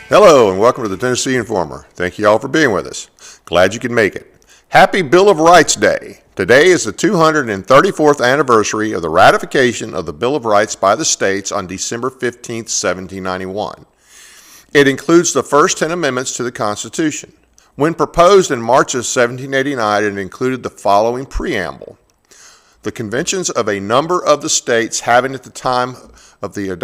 Hello and welcome to the Tennessee Informer. Thank you all for being with us. Glad you could make it. Happy Bill of Rights Day. Today is the 234th anniversary of the ratification of the Bill of Rights by the states on December 15, 1791. It includes the first 10 amendments to the Constitution. When proposed in March of 1789, it included the following preamble. The conventions of a number of the states having at the time of their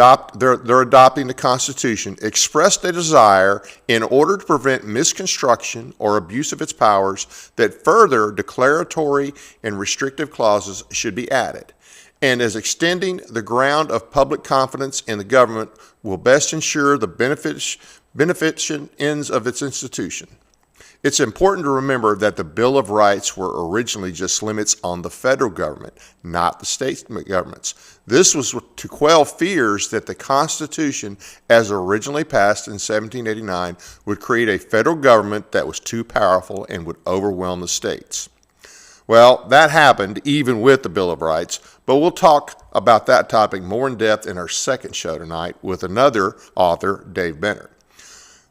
adopting the Constitution expressed a desire, in order to prevent misconstruction or abuse of its powers, that further declaratory and restrictive clauses should be added, and as extending the ground of public confidence in the government will best ensure the beneficent ends of its institution. It's important to remember that the Bill of Rights were originally just limits on the federal government, not the state governments. This was to quell fears that the Constitution, as originally passed in 1789, would create a federal government that was too powerful and would overwhelm the states. Well, that happened even with the Bill of Rights, but we'll talk about that topic more in depth in our second show tonight with another author, Dave Bennett.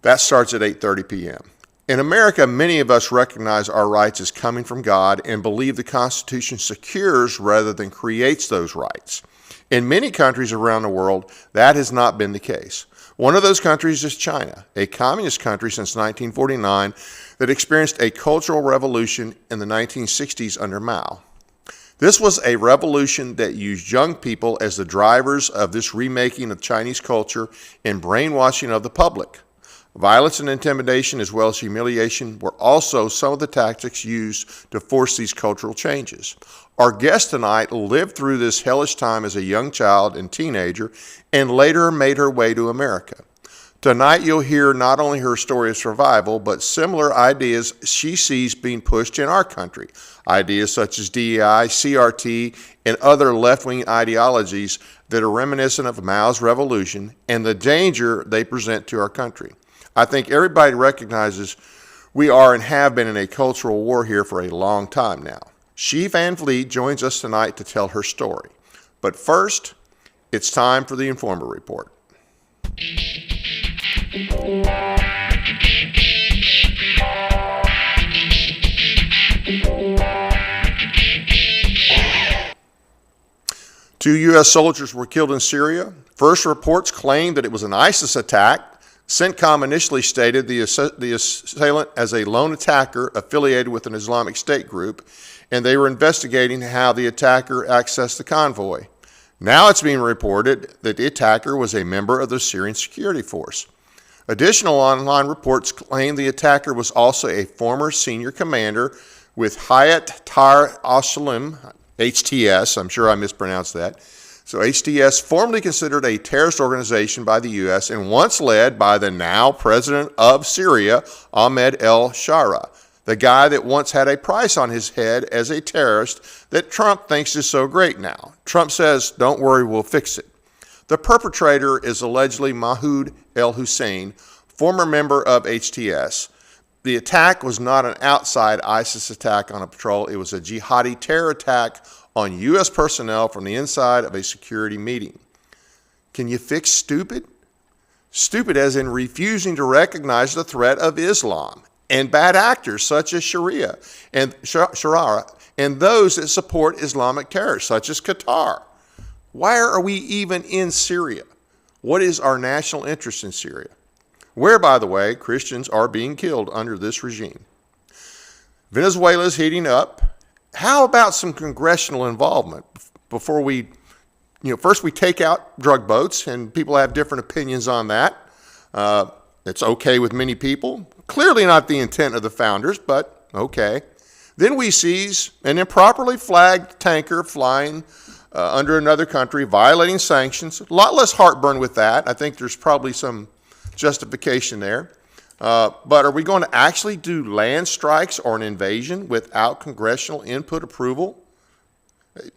That starts at 8:30 p.m. In America, many of us recognize our rights as coming from God and believe the Constitution secures rather than creates those rights. In many countries around the world, that has not been the case. One of those countries is China, a communist country since 1949 that experienced a cultural revolution in the 1960s under Mao. This was a revolution that used young people as the drivers of this remaking of Chinese culture and brainwashing of the public. Violence and intimidation, as well as humiliation, were also some of the tactics used to force these cultural changes. Our guest tonight lived through this hellish time as a young child and teenager, and later made her way to America. Tonight you'll hear not only her story of survival, but similar ideas she sees being pushed in our country. Ideas such as DEI, CRT, and other left-wing ideologies that are reminiscent of Mao's revolution and the danger they present to our country. I think everybody recognizes we are and have been in a cultural war here for a long time now. She Van Vliet joins us tonight to tell her story. But first, it's time for the Informer Report. Two U.S. soldiers were killed in Syria. First reports claim that it was an ISIS attack. CENTCOM initially stated the assailant as a lone attacker affiliated with an Islamic State group, and they were investigating how the attacker accessed the convoy. Now it's being reported that the attacker was a member of the Syrian security force. Additional online reports claim the attacker was also a former senior commander with Hayat Tahrir al-Sham, HTS, I'm sure I mispronounced that. So HTS, formerly considered a terrorist organization by the U.S. and once led by the now president of Syria, Ahmed el-Shara, the guy that once had a price on his head as a terrorist that Trump thinks is so great now. Trump says, don't worry, we'll fix it. The perpetrator is allegedly Mahmoud el-Hussein, former member of HTS. The attack was not an outside ISIS attack on a patrol. It was a jihadi terror attack on U.S. personnel from the inside of a security meeting. Can you fix stupid? Stupid as in refusing to recognize the threat of Islam and bad actors such as Sharia and those that support Islamic terror such as Qatar. Why are we even in Syria? What is our national interest in Syria? Where, by the way, Christians are being killed under this regime. Venezuela is heating up. How about some congressional involvement before we, first we take out drug boats, and people have different opinions on that. It's okay with many people. Clearly not the intent of the founders, but okay. Then we seize an improperly flagged tanker flying under another country, violating sanctions. A lot less heartburn with that. I think there's probably some justification there. But are we going to actually do land strikes or an invasion without congressional input approval?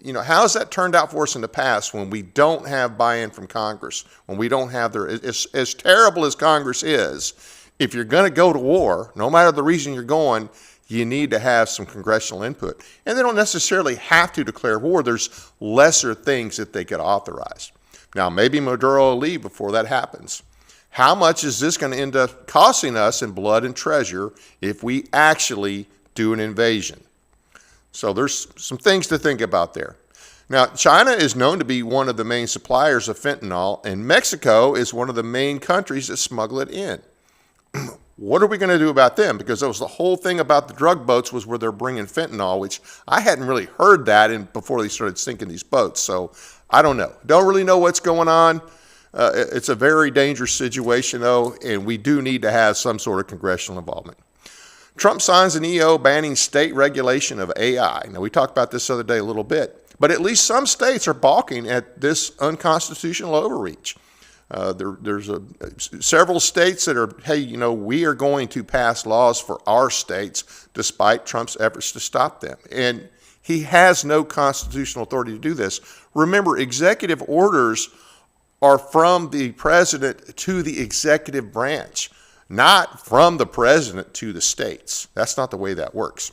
How has that turned out for us in the past when we don't have buy-in from Congress, when we don't have as terrible as Congress is, if you're going to go to war, no matter the reason you're going, you need to have some congressional input. And they don't necessarily have to declare war. There's lesser things that they could authorize. Now, maybe Maduro will leave before that happens. How much is this going to end up costing us in blood and treasure if we actually do an invasion? So there's some things to think about there. Now, China is known to be one of the main suppliers of fentanyl, and Mexico is one of the main countries that smuggle it in. What are we going to do about them? Because that was the whole thing about the drug boats, was where they're bringing fentanyl, which I hadn't really heard that before they started sinking these boats. So I don't know. Don't really know what's going on. It's a very dangerous situation, though, and we do need to have some sort of congressional involvement. Trump signs an EO banning state regulation of AI. Now, we talked about this the other day a little bit, but at least some states are balking at this unconstitutional overreach. There's several states that are, hey, we are going to pass laws for our states despite Trump's efforts to stop them. And he has no constitutional authority to do this. Remember, executive orders are from the president to the executive branch, not from the president to the states. That's not the way that works.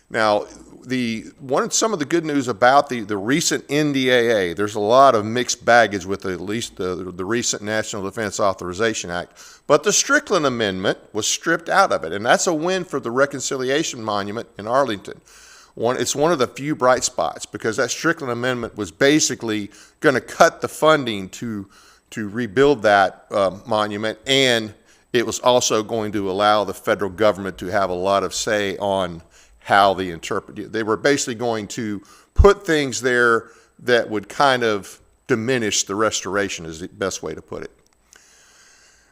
Now, some of the good news about the recent NDAA, there's a lot of mixed baggage with at least the recent National Defense Authorization Act, but the Strickland Amendment was stripped out of it, and that's a win for the Reconciliation Monument in Arlington. It's one of the few bright spots, because that Strickland Amendment was basically going to cut the funding to rebuild that monument, and it was also going to allow the federal government to have a lot of say on how they interpret it. They were basically going to put things there that would kind of diminish the restoration, is the best way to put it.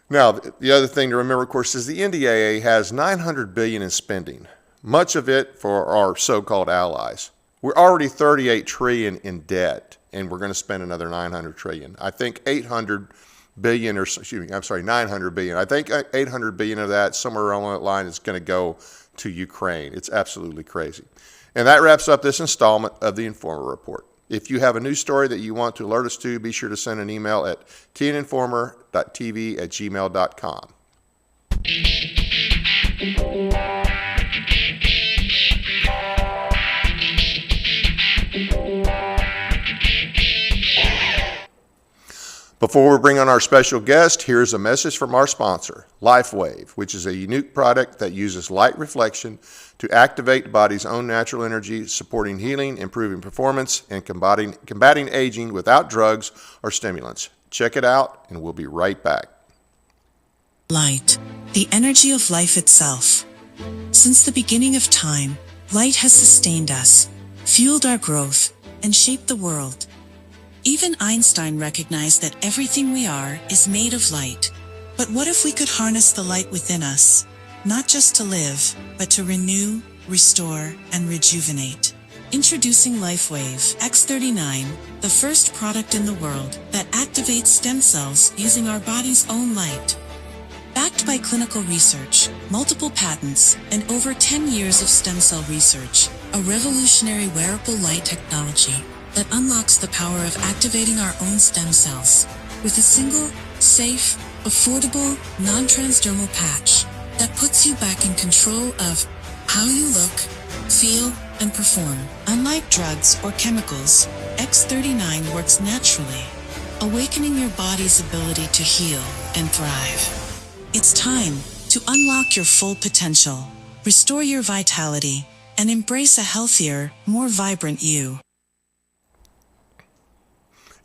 Now, the other thing to remember, of course, is the NDAA has $900 billion in spending, much of it for our so-called allies. We're already $38 trillion in debt, and we're going to spend another $900 trillion. I think $900 billion. I think $800 billion of that, somewhere along that line, is going to go to Ukraine. It's absolutely crazy. And that wraps up this installment of the Informer Report. If you have a news story that you want to alert us to, be sure to send an email at tninformer.tv@gmail.com. Before we bring on our special guest, here's a message from our sponsor, LifeWave, which is a unique product that uses light reflection to activate the body's own natural energy, supporting healing, improving performance, and combating aging without drugs or stimulants. Check it out, and we'll be right back. Light, the energy of life itself. Since the beginning of time, light has sustained us, fueled our growth, and shaped the world. Even Einstein recognized that everything we are is made of light. But what if we could harness the light within us, not just to live, but to renew, restore, and rejuvenate? Introducing LifeWave X39, the first product in the world that activates stem cells using our body's own light. Backed by clinical research, multiple patents, and over 10 years of stem cell research, a revolutionary wearable light technology that unlocks the power of activating our own stem cells with a single, safe, affordable, non-transdermal patch that puts you back in control of how you look, feel, and perform. Unlike drugs or chemicals, X39 works naturally, awakening your body's ability to heal and thrive. It's time to unlock your full potential, restore your vitality, and embrace a healthier, more vibrant you.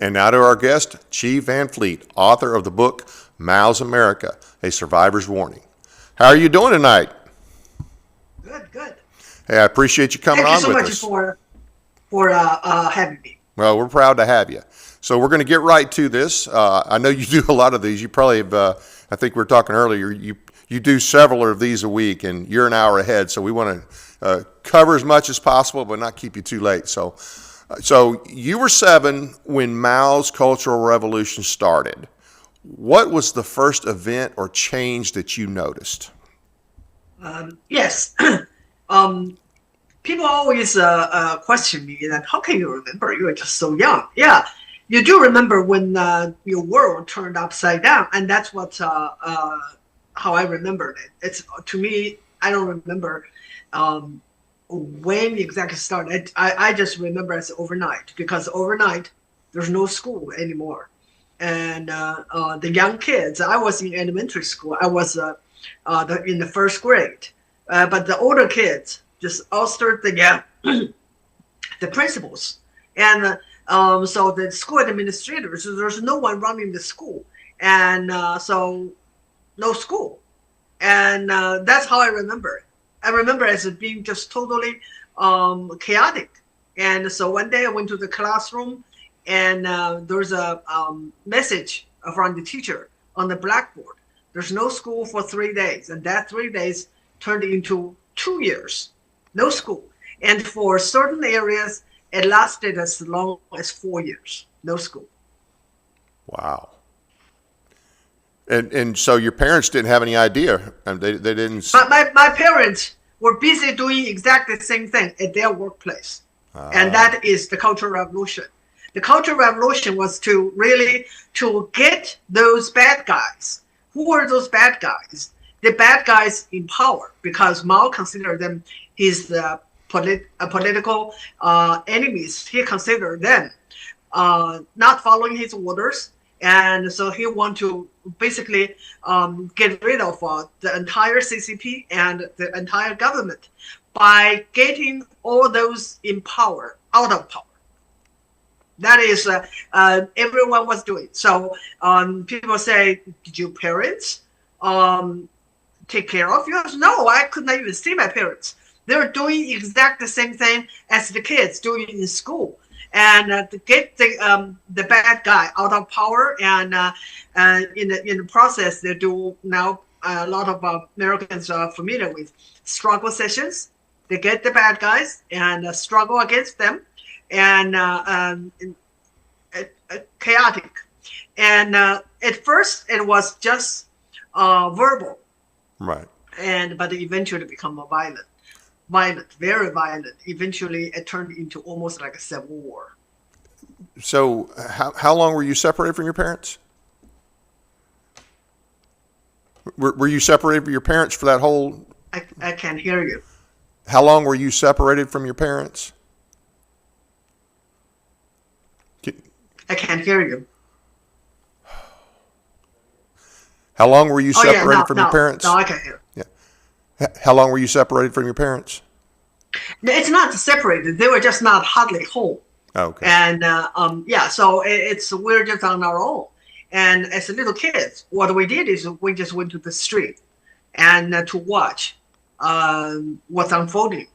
And now to our guest, Chi Van Fleet, author of the book, Mao's America, A Survivor's Warning. How are you doing tonight? Good. Hey, I appreciate you coming on with us. Thank you so much for having me. Well, we're proud to have you. So we're going to get right to this. I know you do a lot of these. You probably have, I think we were talking earlier, you do several of these a week, and you're an hour ahead. So we want to cover as much as possible, but not keep you too late. So you were 7 when Mao's Cultural Revolution started. What was the first event or change that you noticed? Yes. People always question me that, how can you remember? You were just so young. Yeah, you do remember when your world turned upside down, and that's what how I remembered it. It's, to me, I don't remember when exactly started. I just remember as overnight, because overnight there's no school anymore. and the young kids. I was in elementary school. I was in the first grade, but the older kids just ousted the principals, and so the school administrators. So there's no one running the school, and so no school, and that's how I remember it. I remember it as being just totally chaotic. And so one day I went to the classroom, and there's a message from the teacher on the blackboard. There's no school for 3 days, and that 3 days turned into 2 years, no school. And for certain areas, it lasted as long as 4 years, no school. Wow. And so your parents didn't have any idea. They didn't. But my parents were busy doing exactly the same thing at their workplace. And that is the Cultural Revolution. The Cultural Revolution was to really to get those bad guys. Who were those bad guys? The bad guys in power, because Mao considered them his political enemies. He considered them not following his orders. And so he wanted to basically get rid of the entire CCP and the entire government by getting all those in power out of power. That is everyone was doing. So people say, did your parents take care of you? No, I could not even see my parents. They were doing exactly the same thing as the kids doing in school. And to get the bad guy out of power, and in the process, they do now a lot of Americans are familiar with struggle sessions. They get the bad guys and struggle against them, and chaotic. And at first, it was just verbal, Right. but eventually become violent, very violent. Eventually, it turned into almost like a civil war. So how long were you separated from your parents? Were you separated from your parents for that whole? I can't hear you. How long were you separated from your parents? I can't hear you. How long were you separated from your parents? No, I can hear. Yeah. How long were you separated from your parents? No, it's not separated. They were just not hardly home. Okay. And so we're just on our own. And as little kids, what we did is we just went to the street and to watch what's unfolding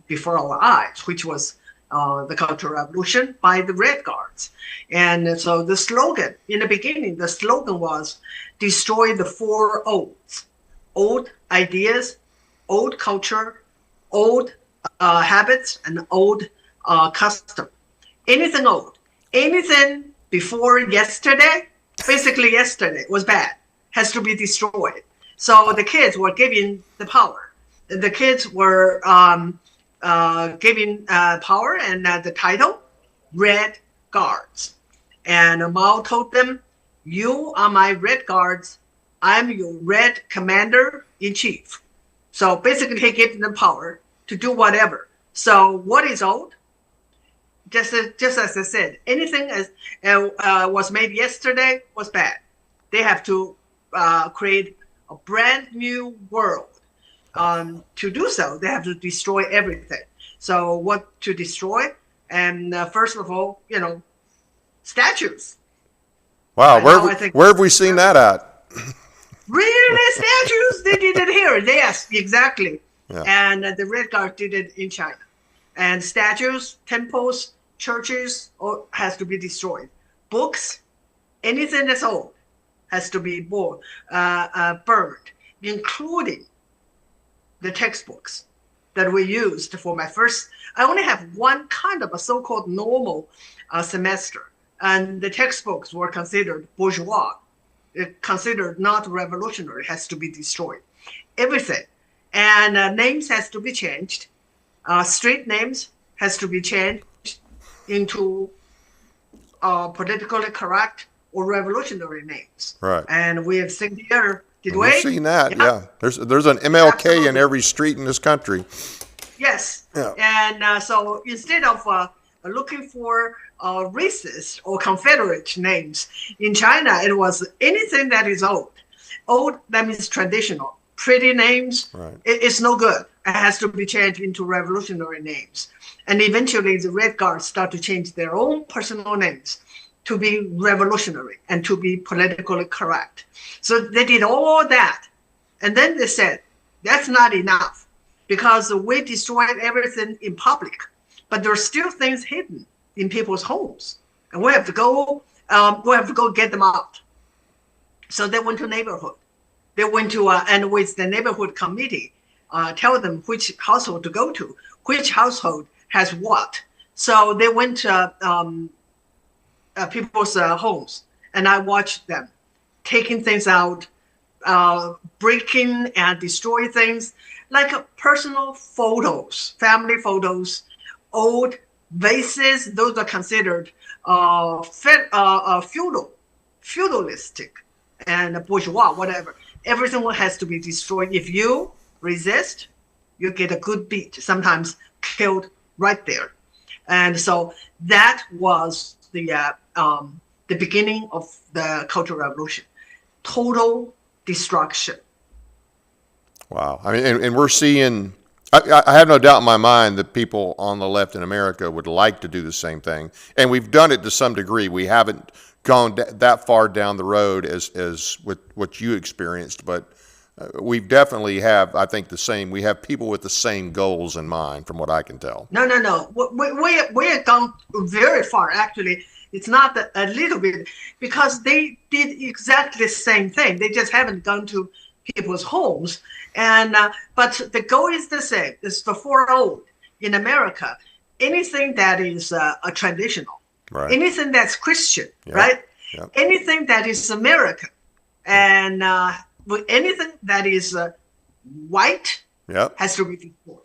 before our eyes, which was the Cultural Revolution by the Red Guards. And so the slogan, in the beginning, the slogan was destroy the 4 olds: old ideas, old culture, old habits, and old custom. Anything old, anything before yesterday, basically yesterday was bad, has to be destroyed. So the kids were given the power. The kids were given power and the title, Red Guards. And Mao told them, you are my Red Guards. I'm your Red Commander-in-Chief. So basically he gave them power to do whatever. So what is old? Just as I said, anything as was made yesterday was bad. They have to create a brand new world. To do so, they have to destroy everything. So what to destroy? And first of all, statues. Wow, where have we seen that at? Really, statues? They did it here. Yes, exactly. Yeah. And the Red Guard did it in China. And statues, temples, churches, all has to be destroyed. Books, anything that's old, has to be burned, including the textbooks that we used for my first. I only have one kind of a so-called normal semester, and the textbooks were considered bourgeois, considered not revolutionary, has to be destroyed. Everything. And names has to be changed. Street names has to be changed into politically correct or revolutionary names. Right. And we have seen here, did we? We've seen that, yeah. There's an MLK Absolutely. in every street in this country. Yes. Yeah. And so instead of looking for racist or Confederate names. In China, it was anything that is old. Old, that means traditional. Pretty names, Right. It's no good. It has to be changed into revolutionary names. And eventually, the Red Guards start to change their own personal names to be revolutionary and to be politically correct. So they did all that. And then they said, that's not enough because we destroyed everything in public, but there are still things hidden in people's homes. And we have to go get them out. So they went to neighborhood. They went to, and with the neighborhood committee, tell them which household to go to, which household has what. So they went to people's homes, and I watched them taking things out, breaking and destroy things like personal photos, family photos, old vases. Those are considered feudalistic and bourgeois, whatever. Everything has to be destroyed. If you resist, you get a good beat, sometimes killed right there. And so that was the beginning of the Cultural Revolution. Total destruction. Wow. I mean, and we're seeing, I have no doubt in my mind that people on the left in America would like to do the same thing. And we've done it to some degree. We haven't gone that far down the road as with what you experienced, but we definitely have, I think, the same. We have people with the same goals in mind, from what I can tell. No. We have gone very far, actually. It's not a little bit, because they did exactly the same thing. They just haven't gone to people's homes. And but the goal is the same. It's the four old in America. Anything that is a traditional, Right. anything that's Christian, Yep. right? Yep. Anything that is American, and anything that is white Yep. has to be destroyed.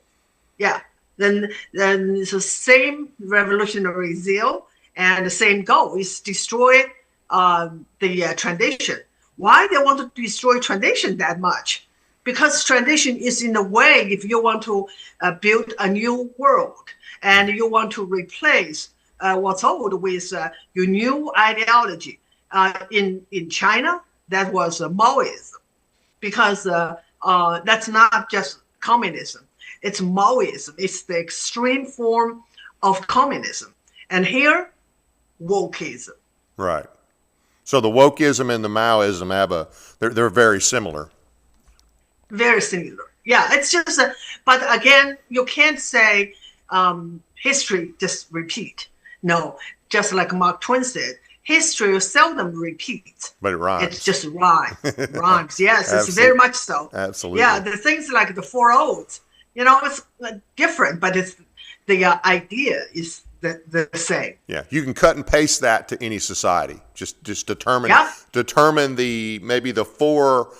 Yeah. Then it's the same revolutionary zeal and the same goal is destroy the tradition. Why they want to destroy tradition that much? Because tradition is, in a way, if you want to build a new world and you want to replace what's old with your new ideology. In China, that was Maoism, because that's not just communism. It's Maoism. It's the extreme form of communism. And here, wokeism. Right. So the wokeism and the Maoism they're very similar. Very similar. Yeah, it's just, but again, you can't say history just repeat. No, just like Mark Twain said, history seldom repeats. But it rhymes. It's just rhymes. Rhymes. Yes, it's Absolutely. very much so. Absolutely. Yeah, the things like the four olds, it's different, but it's the idea is the same. Yeah, you can cut and paste that to any society. Just determine maybe the four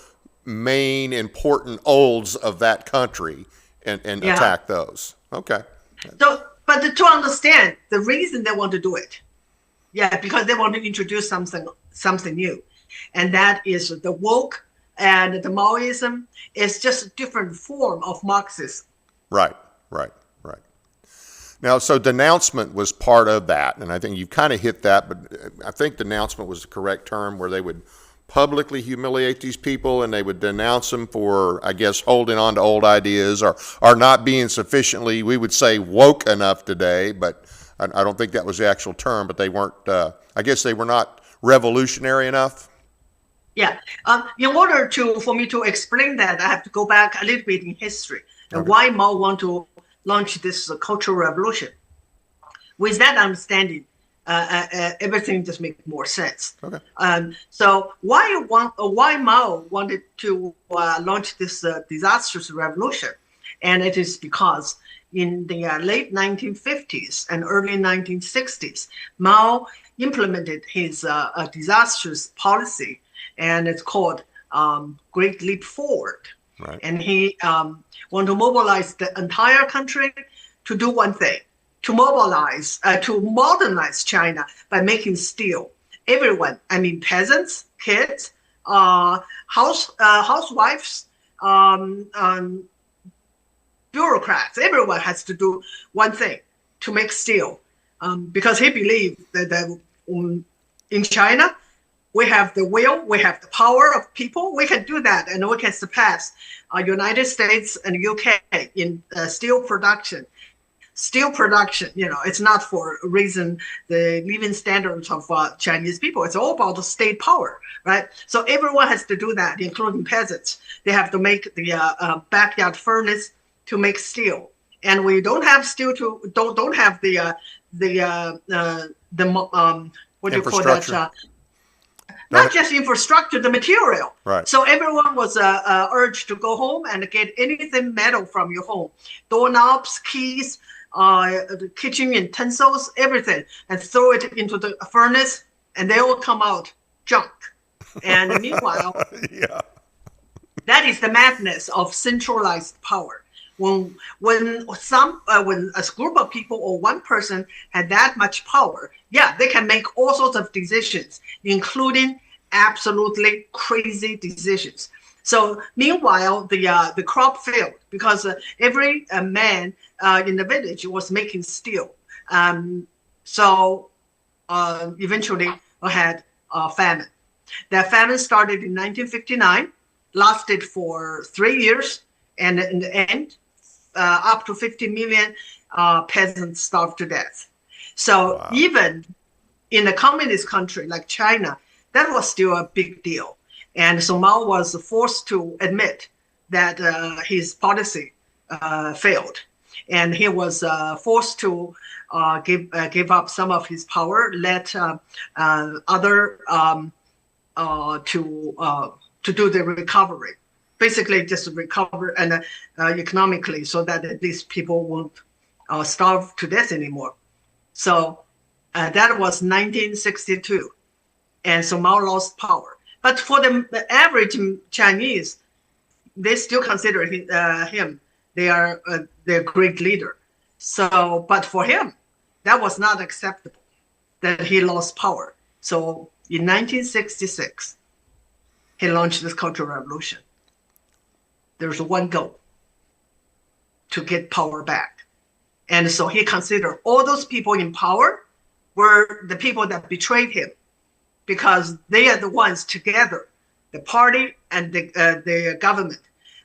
main important olds of that country and attack those. Okay. So, but to understand the reason they want to do it, because they want to introduce something new, and that is the woke and the Maoism is just a different form of Marxism. Right. Now, so denouncement was part of that, and I think you've kind of hit that, but I think denouncement was the correct term, where they would publicly humiliate these people and they would denounce them for, I guess, holding on to old ideas or not being sufficiently, we would say, woke enough today, but I don't think that was the actual term, but they weren't, I guess they were not revolutionary enough. Yeah. In order for me to explain that, I have to go back a little bit in history and why Mao want to launch this Cultural Revolution. With that understanding, everything just makes more sense. Okay. So why Mao wanted to launch this disastrous revolution? And it is because in the late 1950s and early 1960s, Mao implemented his disastrous policy, and it's called Great Leap Forward. Right. And he wanted to mobilize the entire country to do one thing, to modernize China by making steel. Everyone, I mean peasants, kids, housewives, bureaucrats, everyone has to do one thing, to make steel. because he believed that in China, we have the will, we have the power of people. We can do that, and we can surpass United States and UK in steel production. Steel production, it's not for reason the living standards of Chinese people. It's all about the state power, right? So everyone has to do that, including peasants. They have to make the backyard furnace to make steel, and we don't have steel to don't have the what do you call that? Not just infrastructure, the material. Right. So everyone was urged to go home and get anything metal from your home, doorknobs, keys, the kitchen utensils, everything, and throw it into the furnace, and they all come out junk. And meanwhile, yeah, that is the madness of centralized power. When a group of people or one person had that much power, yeah, they can make all sorts of decisions, including absolutely crazy decisions. So meanwhile, the crop failed because every man in the village was making steel. So eventually we had a famine. That famine started in 1959, lasted for 3 years, and in the end, up to 50 million peasants starved to death. So wow. Even in a communist country like China, that was still a big deal. And so Mao was forced to admit that his policy failed. And he was forced to give up some of his power, let other to do the recovery. Basically just recover and economically, so that at least people won't starve to death anymore. So that was 1962. And so Mao lost power. But for the average Chinese, they still consider him their great leader. So, but for him, that was not acceptable, that he lost power. So in 1966, he launched this Cultural Revolution. There's one goal: to get power back. And so he considered all those people in power were the people that betrayed him, because they are the ones together, the party and the government,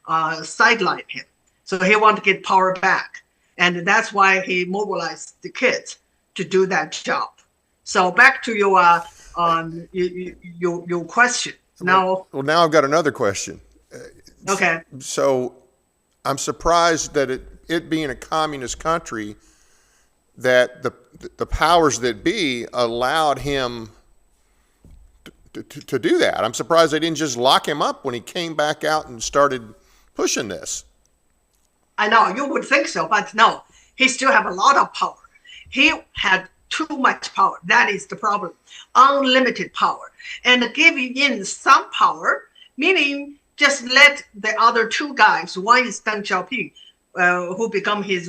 sidelined him. So he wanted to get power back. And that's why he mobilized the kids to do that job. So back to your question. Now, well, now I've got another question. okay. So I'm surprised that it being a communist country, that the powers that be allowed him to do that. I'm surprised they didn't just lock him up when he came back out and started pushing this. I know, you would think so, but no, he still have a lot of power. He had too much power. That is the problem. Unlimited power. And giving in some power, meaning just let the other two guys, one is Deng Xiaoping, who become his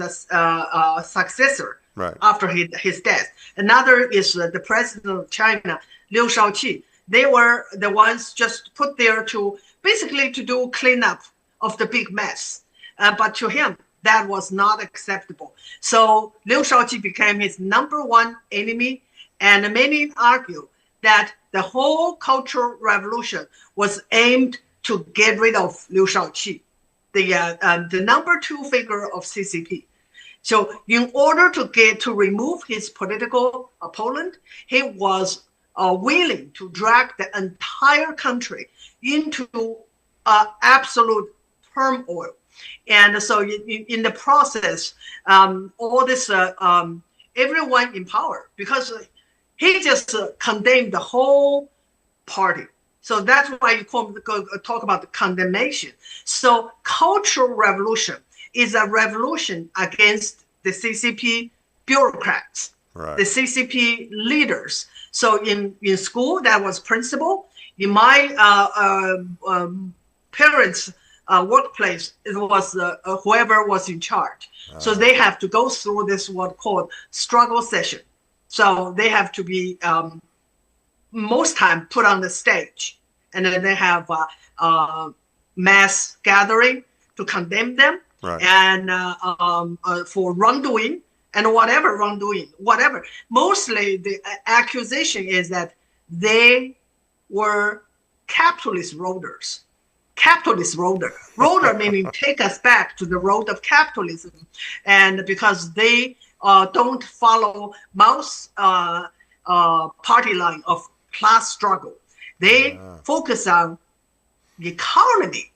successor right. after his death. Another is the president of China, Liu Shaoqi. They were the ones just put there to basically to do cleanup of the big mess. But to him, that was not acceptable. So Liu Shaoqi became his #1 enemy, and many argue that the whole Cultural Revolution was aimed to get rid of Liu Shaoqi, the #2 figure of CCP. So in order to remove his political opponent, he was willing to drag the entire country into absolute turmoil. And so in the process, all this, everyone in power, because he just condemned the whole party. So that's why you talk about the condemnation. So Cultural Revolution is a revolution against the CCP bureaucrats, right. the CCP leaders. So in school, that was principal. In my parents' workplace, it was whoever was in charge. So they have to go through this what called struggle session. So they have to be most time put on the stage, and then they have mass gathering to condemn them, right. and for wrongdoing, and whatever wrongdoing, whatever. Mostly the accusation is that they were capitalist roaders. Capitalist roader meaning take us back to the road of capitalism, and because they don't follow Mao's party line of class struggle, they focus on the economy.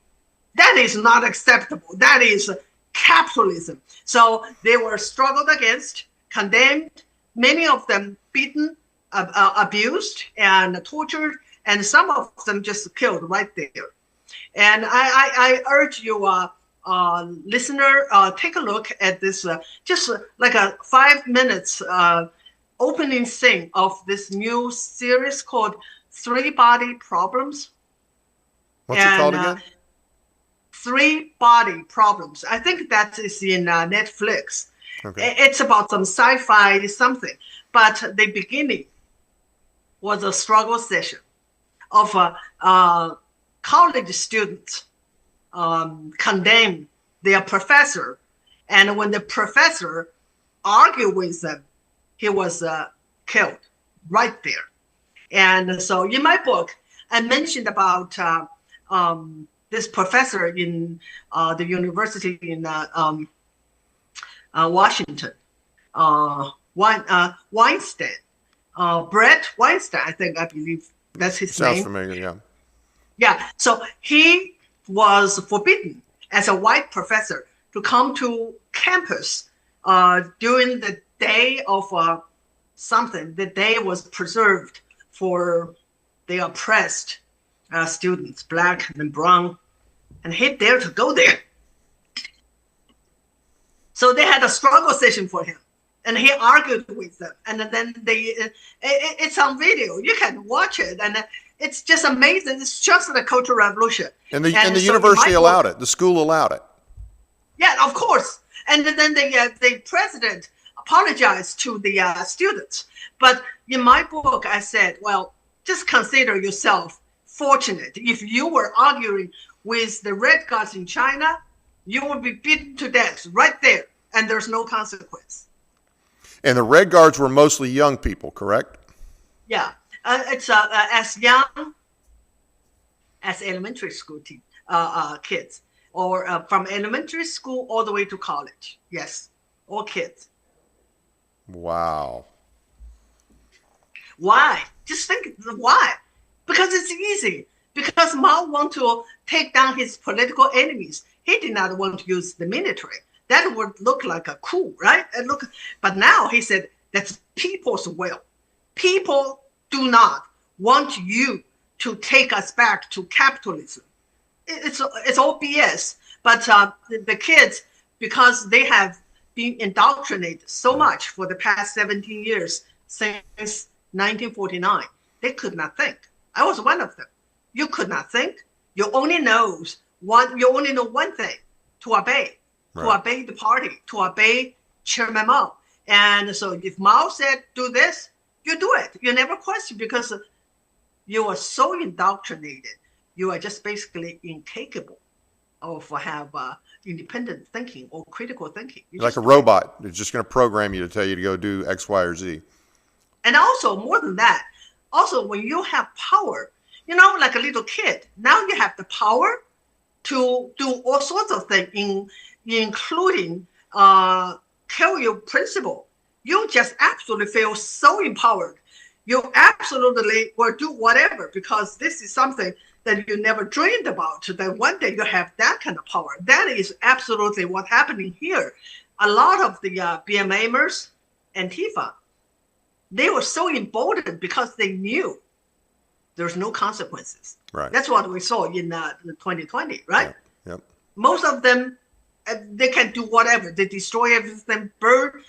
That is not acceptable. That is capitalism. So they were struggled against, condemned, many of them beaten, abused, and tortured, and some of them just killed right there. And I urge you, listener, take a look at this, just like a 5 minutes opening thing of this new series called Three Body Problems. What's it called again? Three Body Problems. I think that is in Netflix. Okay. It's about some sci-fi something. But the beginning was a struggle session of college students condemn their professor. And when the professor argued with them, he was killed right there. And so in my book, I mentioned about this professor in the university in Washington, Weinstein, Brett Weinstein, I believe that's his name. Sounds familiar, yeah. Yeah, so he was forbidden as a white professor to come to campus during the day of something. The day was preserved for the oppressed students, black and brown, and he dared to go there. So they had a struggle session for him, and he argued with them. And then it's on video. You can watch it, and it's just amazing. It's just the Cultural Revolution. And the university allowed it. The school allowed it. Yeah, of course. And then the president apologized to the students. But in my book, I said, well, just consider yourself fortunate. If you were arguing with the red guards in China, you would be beaten to death right there, and there's no consequence. And the red guards were mostly young people, correct? Yeah, it's as young as elementary school kids, or from elementary school all the way to college. Yes, all kids. Wow. Why? Just think why? Because it's easy. Because Mao wanted to take down his political enemies. He did not want to use the military. That would look like a coup, right? But now he said that's people's will. People do not want you to take us back to capitalism. It's all BS. But the kids, because they have been indoctrinated so much for the past 17 years since 1949, they could not think. I was one of them. You could not think. You only know one thing: to obey, right. To obey the party, to obey Chairman Mao. And so, if Mao said do this, you do it. You never question because you are so indoctrinated. You are just basically incapable of have independent thinking or critical thinking. You're like a robot. It's just going to program you to tell you to go do X, Y, or Z. And also, more than that, also when you have power, like a little kid, now you have the power to do all sorts of things, including kill your principal. You just absolutely feel so empowered. You absolutely will do whatever because this is something that you never dreamed about, that one day you have that kind of power. That is absolutely what's happening here. A lot of the BMAmers, Antifa, they were so emboldened because they knew there's no consequences. Right. That's what we saw in 2020, right? Yep. Most of them, they can do whatever. They destroy everything, burn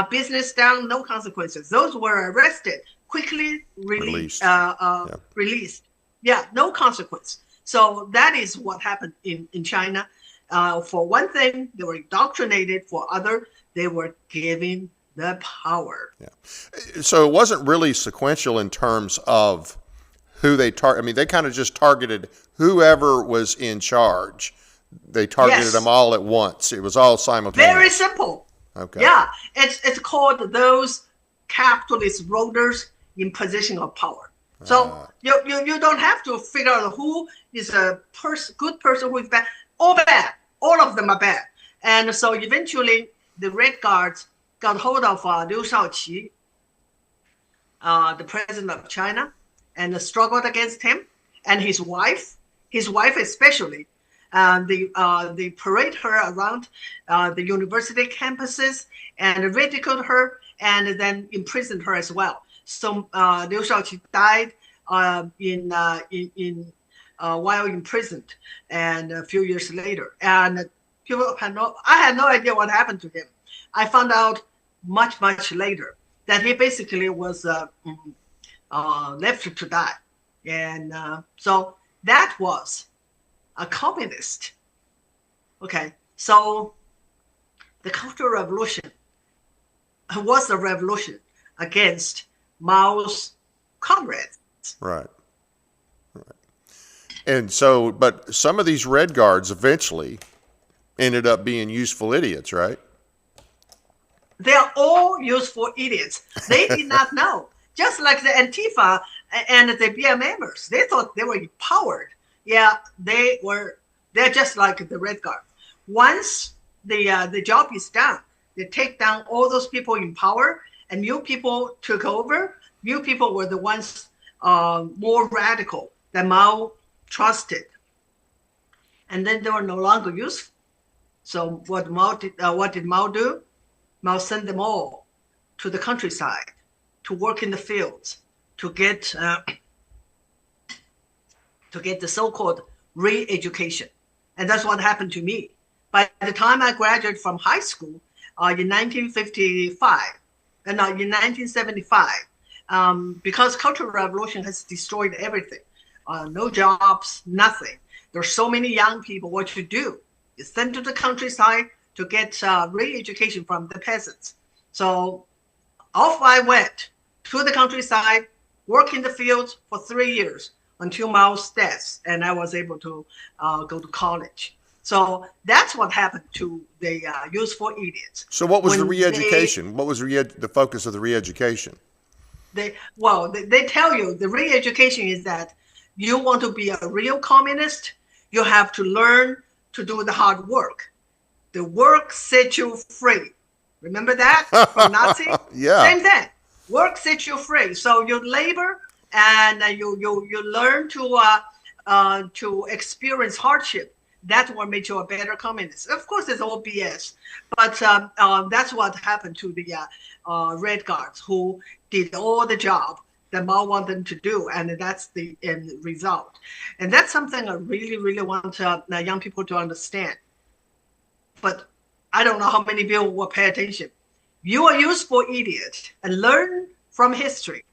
business down, no consequences. Those were arrested, quickly released. Released. Yeah, no consequence. So that is what happened in China. For one thing, they were indoctrinated. For other, they were given the power. Yeah. So it wasn't really sequential in terms of who they target. I mean, they kind of just targeted whoever was in charge. They targeted them all at once. It was all simultaneous. Very simple. Okay. Yeah, it's called those capitalist rulers in position of power. So you don't have to figure out who is a good person, who is bad. All bad. All of them are bad. And so eventually the Red Guards got hold of Liu Shaoqi, the president of China, and struggled against him and his wife especially. They parade her around the university campuses and ridiculed her and then imprisoned her as well. So Liu Shaoqi died while imprisoned, and a few years later. And I had no idea what happened to him. I found out much later that he basically was left to die, and so that was a communist. Okay, so the Cultural Revolution was a revolution against Mao's comrades. Right. And so, but some of these Red Guards eventually ended up being useful idiots, right? They are all useful idiots. They did not know. Just like the Antifa and the BMMers, they thought they were empowered. Yeah, they're just like the Red Guard. Once the job is done, they take down all those people in power, and new people took over. New people were the ones more radical that Mao trusted, and then they were no longer useful. So what did Mao do? Mao sent them all to the countryside to work in the fields to get the so-called re-education, and that's what happened to me. By the time I graduated from high school in 1955, in 1975, because Cultural Revolution has destroyed everything, no jobs, nothing. There's so many young people. What you do is send to the countryside to get re-education from the peasants. So off I went to the countryside, work in the fields for 3 years until Mao's death, and I was able to go to college. So that's what happened to the useful idiots. So what was the re-education? What was the focus of the re-education? They tell you the re-education is that you want to be a real communist, you have to learn to do the hard work. The work sets you free. Remember that from Nazi? Yeah. Same thing. Work sets you free. So you labor and you learn to experience hardship. That's what makes you a better communist. Of course, it's all BS, but that's what happened to the Red Guards, who did all the job that Mao wanted them to do, and that's the end result. And that's something I really want young people to understand. But I don't know how many people will pay attention. You are a useful idiot, and learn from history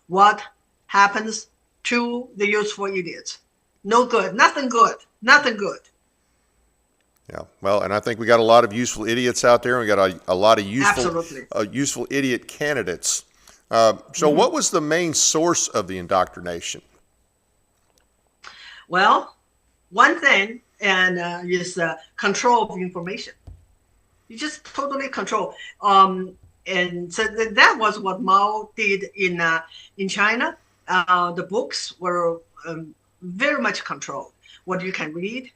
what happens to the useful idiots. No good, nothing good, nothing good. Yeah, well, and I think we got a lot of useful idiots out there, and we got a lot of useful idiot candidates. So what was the main source of the indoctrination? Well, one thing is control of information. You just totally control. And so that was what Mao did in China. The books were very much controlled. What you can read,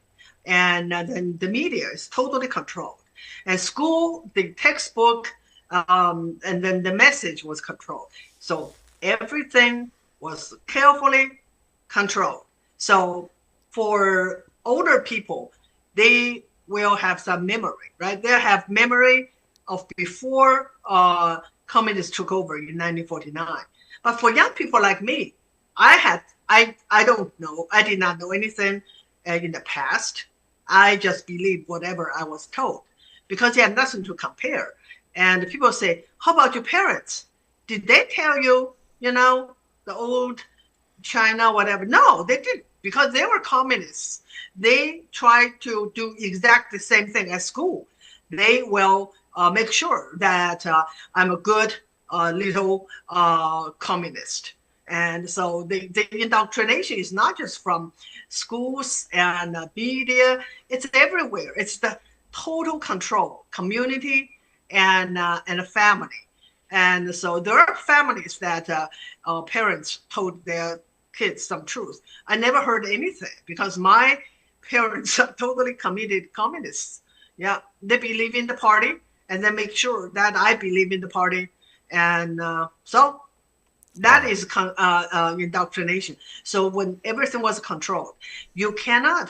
and then the media is totally controlled. And school, the textbook, and then the message was controlled. So everything was carefully controlled. So for older people, they will have some memory, right? They have memory of before communists took over in 1949. But for young people like me, I don't know. I did not know anything in the past. I just believed whatever I was told because they had nothing to compare. And people say, how about your parents? Did they tell you, the old China, whatever? No, they didn't, because they were communists. They tried to do exactly the same thing at school. They will make sure that I'm a good little communist. And so the indoctrination is not just from schools and media, it's everywhere. It's the total control, community and a family. And so there are families that parents told their kids some truth. I never heard anything because my parents are totally committed communists. Yeah, they believe in the party, and they make sure that I believe in the party, and so that is indoctrination. So when everything was controlled, you cannot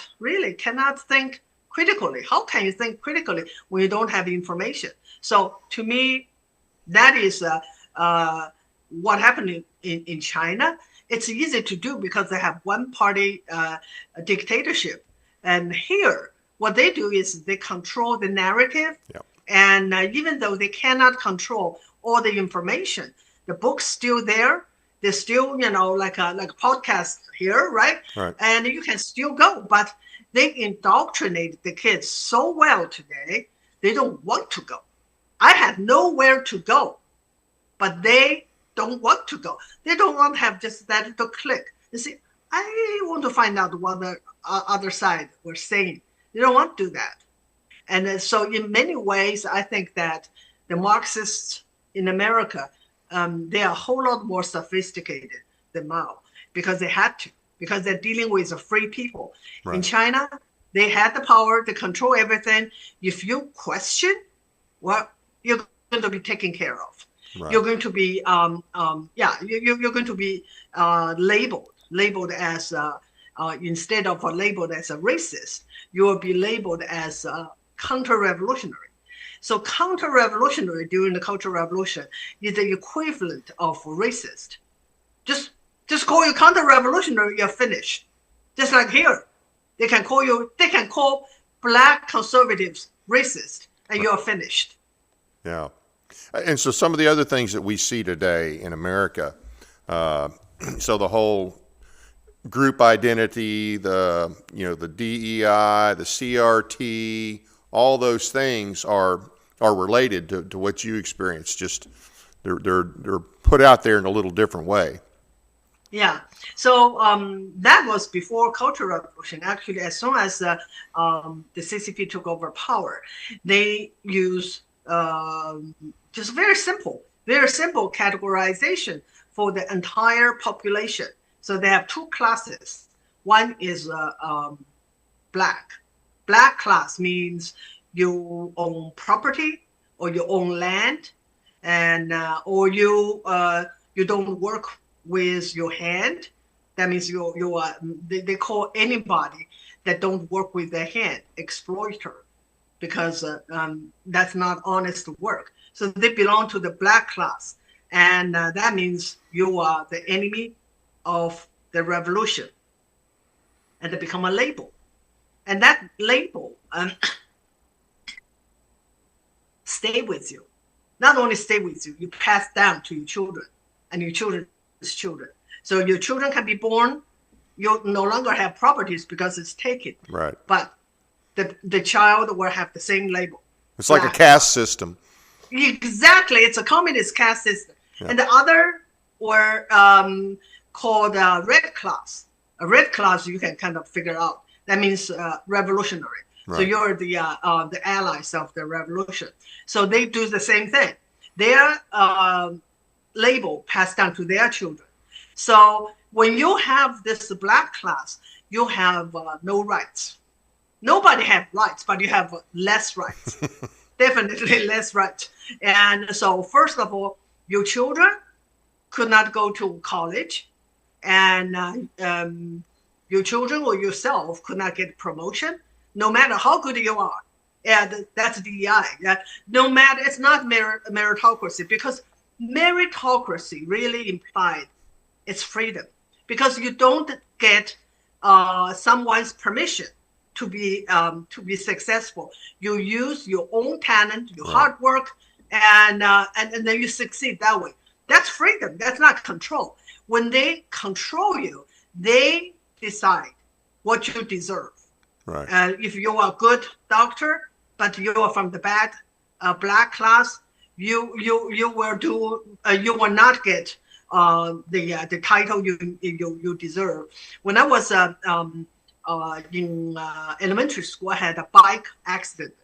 think critically. How can you think critically when you don't have information? So to me, that is what happened in China. It's easy to do because they have one party dictatorship. And here, what they do is they control the narrative. Yep. And even though they cannot control all the information, the book's still there. There's still, like a podcast here, right? Right. And you can still go. But they indoctrinate the kids so well today, they don't want to go. I have nowhere to go, but they don't want to go. They don't want to have just that little click. You see, I want to find out what the other side were saying. They don't want to do that. And so in many ways, I think that the Marxists in America, they are a whole lot more sophisticated than Mao because they had to, because they're dealing with free people. Right. In China, they had the power to control everything. If you question, well, you're going to be taken care of. Right. You're going to be, you're going to be labeled as, instead of labeled as a racist, you will be labeled as counter-revolutionary. So counter-revolutionary during the Cultural Revolution is the equivalent of racist. Just call you counter-revolutionary, you're finished. Just like here, they can call black conservatives racist, and you're finished. Yeah. And so some of the other things that we see today in America, so the whole group identity, the DEI, the CRT, all those things are related to what you experienced. Just they're put out there in a little different way. Yeah. So that was before Cultural Revolution. Actually, as soon as the CCP took over power, they use just very simple categorization for the entire population. So they have two classes. One is black. Black class means you own property or you own land, and or you don't work with your hand. That means you are. They call anybody that don't work with their hand exploiter, because that's not honest work. So they belong to the black class, and that means you are the enemy of the revolution, and they become a label. And that label stay with you. Not only stay with you, you pass down to your children and your children's children. So your children can be born, you no longer have properties because it's taken. Right. But the child will have the same label. It's like a caste system. Exactly. It's a communist caste system. Yeah. And the other were called red class. A red class you can kind of figure out. That means revolutionary. Right. So you're the allies of the revolution. So they do the same thing. Their label passed down to their children. So when you have this black class, you have no rights. Nobody have rights, but you have less rights. Definitely less rights. And so first of all, your children could not go to college, and your children or yourself could not get promotion, no matter how good you are. Yeah, that's DEI. Yeah, no matter, it's not meritocracy, because meritocracy really implied it's freedom, because you don't get someone's permission to be successful. You use your own talent, your hard work, and then you succeed that way. That's freedom. That's not control. When they control you, they decide what you deserve. Right. If you are a good doctor, but you are from the bad black class, you will not get the title you deserve. When I was in elementary school, I had a bike accident.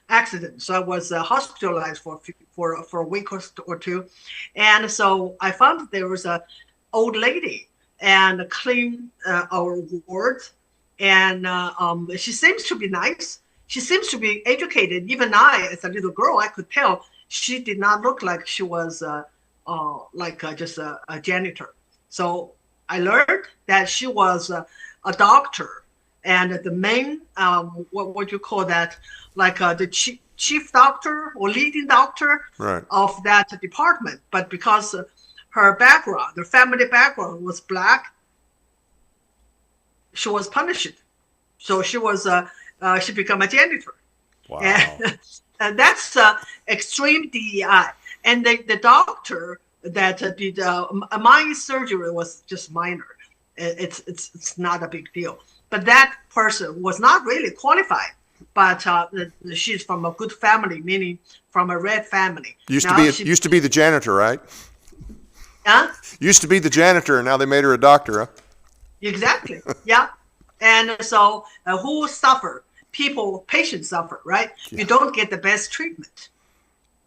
accident. So I was hospitalized for a week or two, and so I found that there was a old lady and clean our ward, and she seems to be nice. She seems to be educated. Even I, as a little girl, I could tell she did not look like she was just a janitor. So I learned that she was a doctor, and the main what you call that, like the chief doctor or leading doctor Right. of that department. But because her background, her family background was black, she was punished. So she became a janitor. Wow. And that's extreme DEI. And the doctor that did my surgery was just minor. It's not a big deal. But that person was not really qualified. But she's from a good family, meaning from a red family. Used to be the janitor, right? Huh? Used to be the janitor, and now they made her a doctor, huh? Exactly. Yeah. And so who suffer? Patients suffer, right? Yeah. You don't get the best treatment.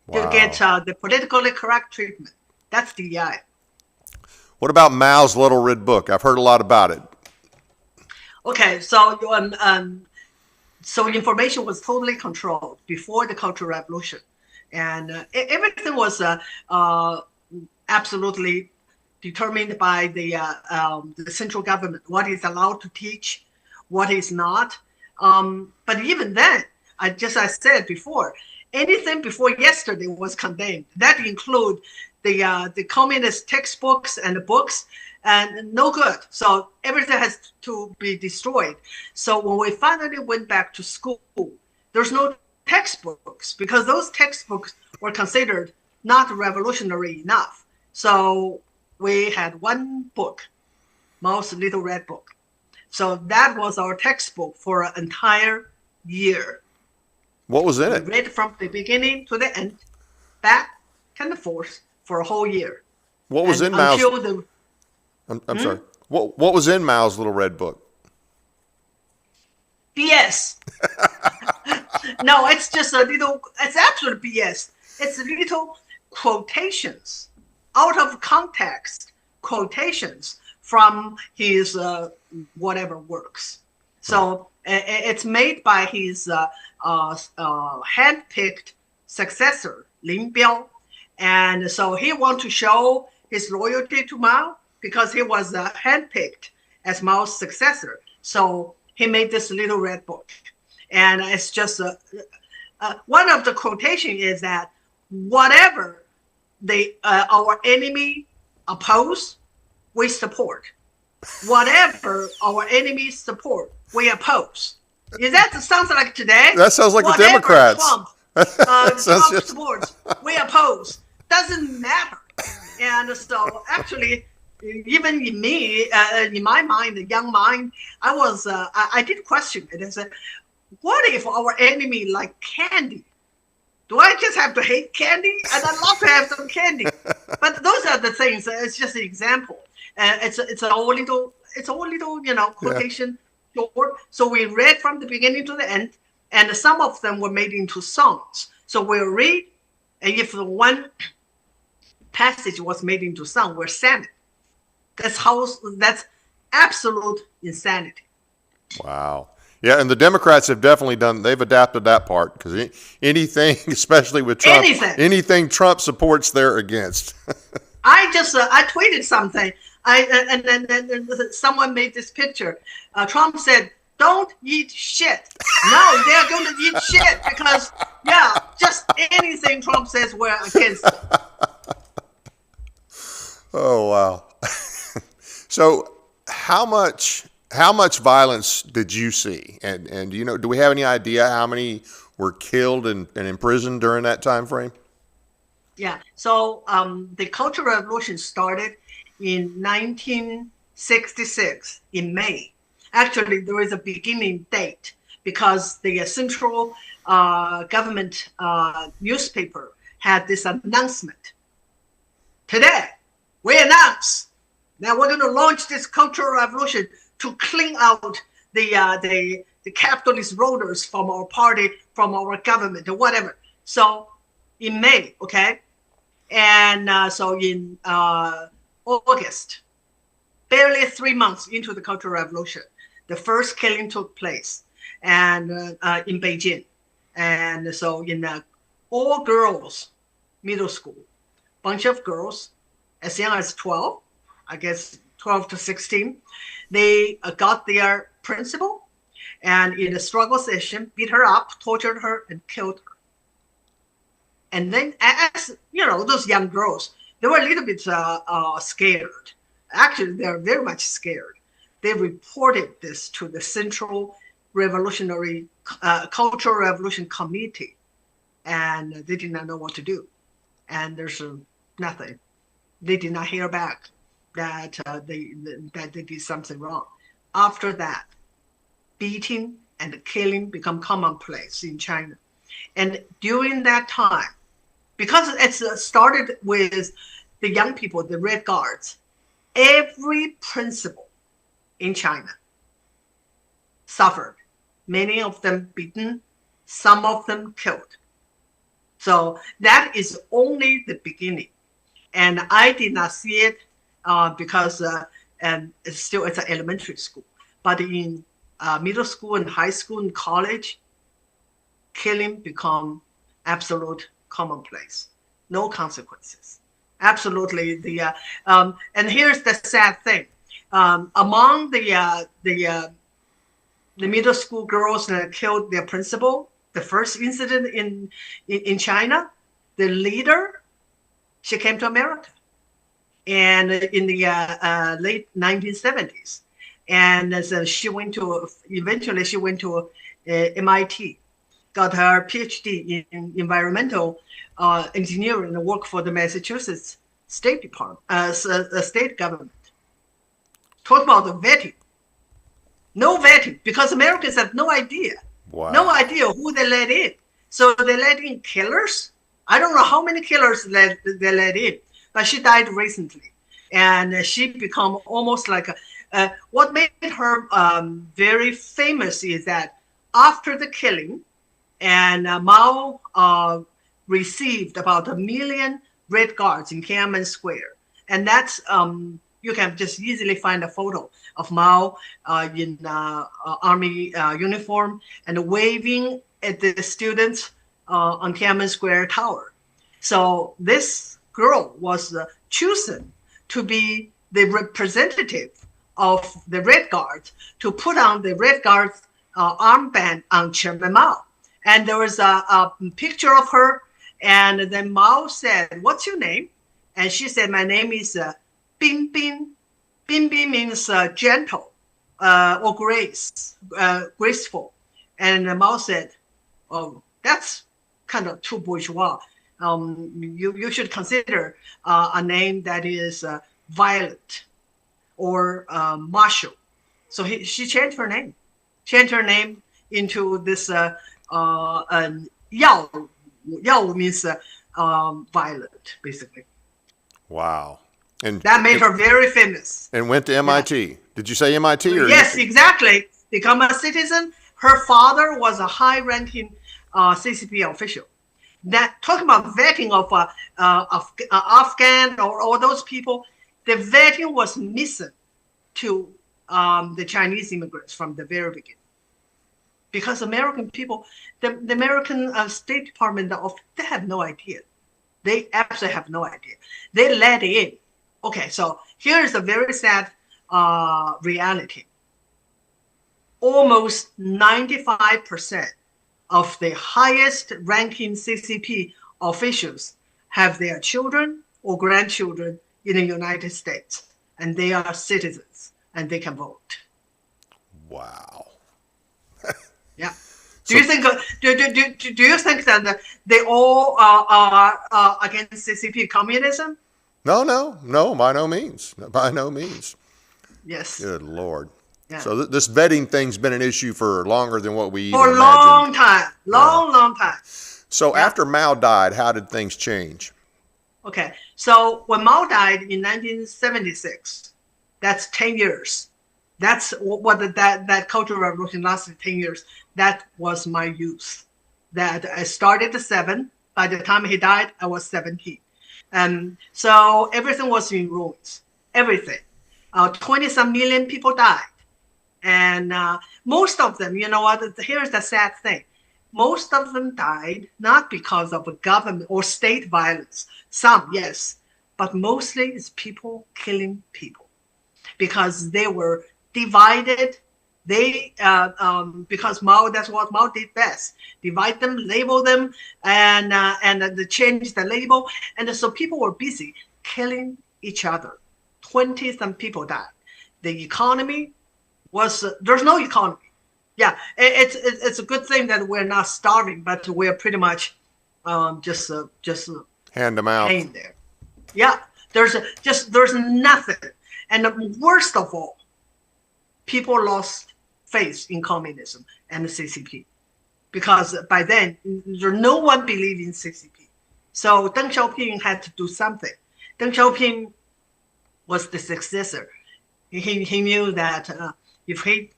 Wow. You get the politically correct treatment. That's DEI. What about Mao's Little Red Book? I've heard a lot about it. Okay, so so information was totally controlled before the Cultural Revolution, and everything was absolutely determined by the central government. What is allowed to teach, what is not. But even then, I said before, anything before yesterday was condemned. That include the communist textbooks and the books, and no good. So everything has to be destroyed. So when we finally went back to school, there's no textbooks because those textbooks were considered not revolutionary enough. So we had one book, Mao's Little Red Book. So that was our textbook for an entire year. What was in it? We read from the beginning to the end, back and forth for a whole year. What was in Mao's? I'm sorry. What was in Mao's Little Red Book? BS. No, it's just a little. It's absolute BS. It's little quotations, out of context quotations from his whatever works. So it's made by his handpicked successor, Lin Biao. And so he wanted to show his loyalty to Mao because he was handpicked as Mao's successor. So he made this Little Red Book. And it's just one of the quotation is that whatever our enemy oppose, we support. Whatever our enemies support, we oppose. Is that sounds like today? That sounds like whatever the Democrats. Trump supports, we oppose. Doesn't matter. And so actually, even in me, in my mind, the young mind, I did question it. I said, what if our enemy like candy? Do I just have to hate candy? And I'd love to have some candy. But those are the things. It's just an example. It's all little quotation short. So we read from the beginning to the end, and some of them were made into songs. So we'll read, and if one passage was made into song, we'll sing it. That's absolute insanity. Wow. Yeah, and the Democrats have definitely they've adapted that part because anything, especially with Trump, anything Trump supports, they're against. I tweeted something. And then someone made this picture. Trump said, "Don't eat shit." No, they're going to eat shit because just anything Trump says, we're against it. Oh wow. So how much violence did you see? And do we have any idea how many were killed and imprisoned during that time frame? Yeah. So the Cultural Revolution started in 1966 in May. Actually, there is a beginning date because the central government newspaper had this announcement. Today, we announce that we're going to launch this Cultural Revolution to clean out the the capitalist rulers from our party, from our government, or whatever. So in May, okay, and so in August, barely 3 months into the Cultural Revolution, the first killing took place, and in Beijing, and so in all girls middle school, bunch of girls as young as 12, I guess 12 to 16, they got their principal, and in a struggle session, beat her up, tortured her, and killed her. And then, as you know, those young girls, they were a little bit scared. Actually, they're very much scared. They reported this to the Central Revolutionary Cultural Revolution Committee, and they did not know what to do. And there's nothing. They did not hear back that they did something wrong. After that, beating and killing become commonplace in China. And during that time, because it's started with the young people, the Red Guards, every principal in China suffered. Many of them beaten, some of them killed. So that is only the beginning. And I did not see it because and it's an elementary school. But in middle school and high school and college, killing become absolute commonplace. No consequences. Absolutely. And here's the sad thing. Among the middle school girls that killed their principal, the first incident in China, the leader, she came to America, and in the late 1970s, and so eventually she went to MIT, got her PhD in environmental engineering, and worked for the Massachusetts State Department, state government. Talk about the vetting. No vetting, because Americans have no idea. Wow. No idea who they let in. So they let in killers. I don't know how many killers they let in, but she died recently. And she become almost like what made her very famous is that after the killing, and Mao received about 1 million Red Guards in Tiananmen Square. And that's, you can just easily find a photo of Mao in army uniform and waving at the students on Tiananmen Square Tower. So this girl was chosen to be the representative of the Red Guards, to put on the Red Guards armband on Chairman Mao. And there was a picture of her, and then Mao said, "What's your name?" And she said, "My name is Bing Bing." Bing Bing means gentle or graceful. And Mao said, "Oh, that's kind of too bourgeois. You should consider a name that is violent or martial." So she changed her name. Into this Yao. Yao means violent, basically. Wow. And that made her very famous. And went to MIT. Yeah. Did you say MIT? Or yes, exactly. Become a citizen. Her father was a high-ranking CCP official. That talking about vetting of Afghan or all those people, the vetting was missing to the Chinese immigrants from the very beginning. Because American people, the American State Department, they have no idea. They absolutely have no idea. They let in. Okay, so here's a very sad reality. Almost 95% of the highest ranking CCP officials have their children or grandchildren in the United States, and they are citizens, and they can vote. Wow. Yeah. Do you think that they all are against CCP communism? No, by no means. By no means. Yes. Good Lord. Yeah. So this vetting thing's been an issue for longer than what we even imagined. For a long time. Long time. So after Mao died, how did things change? Okay. So when Mao died in 1976, that's 10 years. That's what that Cultural Revolution lasted 10 years. That was my youth. That I started at 7. By the time he died, I was 17. And so everything was in ruins. Everything. 20-some million people died. And most of them, you know what, here's the sad thing. Most of them died not because of a government or state violence. Some, yes, but mostly it's people killing people because they were divided. They because Mao, that's what Mao did best: divide them, label them, and change the label. And so people were busy killing each other. 20-some people died. The economy was there's no economy. Yeah, it's a good thing that we're not starving, but we're pretty much just Hand to mouth. hanging there. Yeah, there's nothing. And the worst of all, people lost faith in communism and the CCP because by then no one believed in CCP. So Deng Xiaoping had to do something. Deng Xiaoping was the successor. He knew that if he